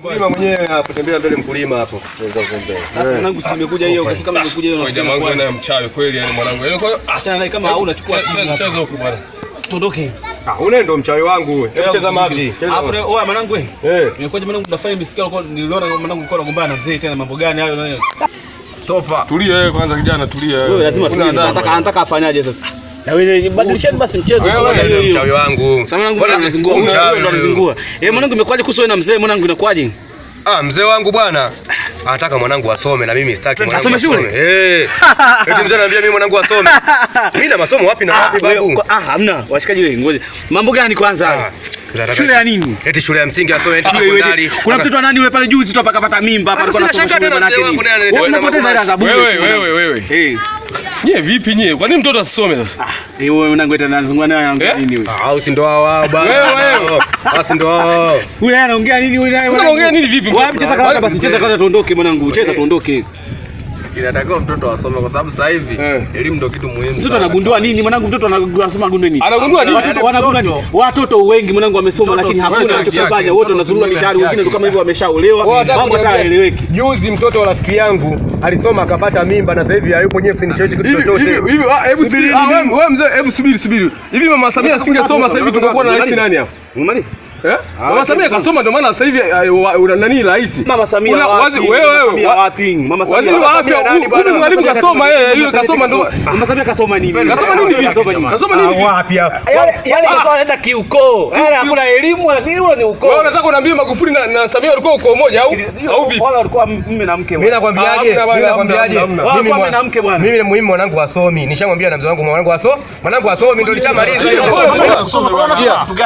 Mkulima mwenyewe hapo, tembea mbele mkulima hapo. Sasa mwanangu si nimekuja hiyo, kasi kama nimekuja hiyo. Jamaa wangu ana mchawi kweli yani mwanangu. Yaani kwa achana naye kama hauna chukua mchezo huko bwana. Tuondoke. Una ndo mchawi wangu. Hebu cheza mavi. Alafu oya mwanangu wewe. Nimekuja mwanangu nafanya misikia kwa niliona mwanangu uko nagombana na mzee tena mambo gani hayo nayo. Stopa. Tulia wewe kwanza kijana, tulia wewe. Wewe lazima anataka afanyaje sasa? Na wewe badilisheni basi mchezo sio hiyo. Mchawi wangu. Sasa mwanangu unazingua. Unazingua. Mwanangu imekwaje kuhusu wewe na mzee mwanangu inakwaje? Mzee wangu bwana anataka mwanangu asome na mimi sitaki mwanangu asome. Eti mzee ananiambia mimi mwanangu asome. Mimi na masomo wapi na wapi babu? Hamna. Washikaji wewe ngoja. Mambo gani kwanza? Shule ya nini? Eti shule ya msingi asome eti sekondari. Kuna mtoto nani yule pale juzi tu hapa kapata mimba hapa alikuwa anasoma shule manake nini? Wewe unapoteza hela za bure. Wewe. Nyie vipi nyie? Kwa nini mtoto asisome sasa? Wewe mwanangu eti anazungua naye anaongea nini wewe? Au si ndo wao bwana. Wewe. Basi ndo wao. Wewe anaongea nini wewe naye? Unaongea nini vipi? Wapi cheza kwanza basi cheza kwanza tuondoke mwanangu. Cheza tuondoke. Inatakiwa mtoto asome kwa sababu sasa hivi elimu ndio kitu muhimu. Mtoto anagundua nini mwanangu? Mtoto anasoma gundua nini? Anagundua nini? Watoto wengi mwanangu wamesoma lakini hakuna anachofanya. Wote wanazurura mitaani, wengine ndio kama hivyo wameshaolewa. Mambo hata haeleweki. Juzi mtoto wa rafiki yangu alisoma akapata mimba na sasa hivi hayupo nyewe kufinisha kitu chochote. Hivi hebu subiri wewe mzee, hebu subiri. Hivi Mama Samia asingesoma sasa hivi tungekuwa na rais nani hapa? Umemaliza? Mama Samia kasoma ndio maana sasa hivi nani rais? Mama Samia wewe wapi? Mama Samia waziri wa afya huyu mwalimu kasoma yeye, hiyo kasoma ndio. Mama Samia kasoma nini? Kasoma nini wapi? Yaani kasoma anaenda kiuko. Hakuna elimu wala nini, ni uko. Wewe unataka kuniambia Magufuli na Samia walikuwa uko moja au vipi? Wala walikuwa mume na mke. Mimi nakwambiaje? Mimi na mke bwana. Mimi muhimu mwanangu asomi. Nishamwambia na mzee wangu mwanangu asomi ndio nishamaliza hiyo.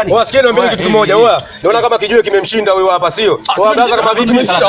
Wasikie niambie kitu kimoja. Naona kama kijue kimemshinda huyo hapa sio? Kwa kama vipi kimemshinda?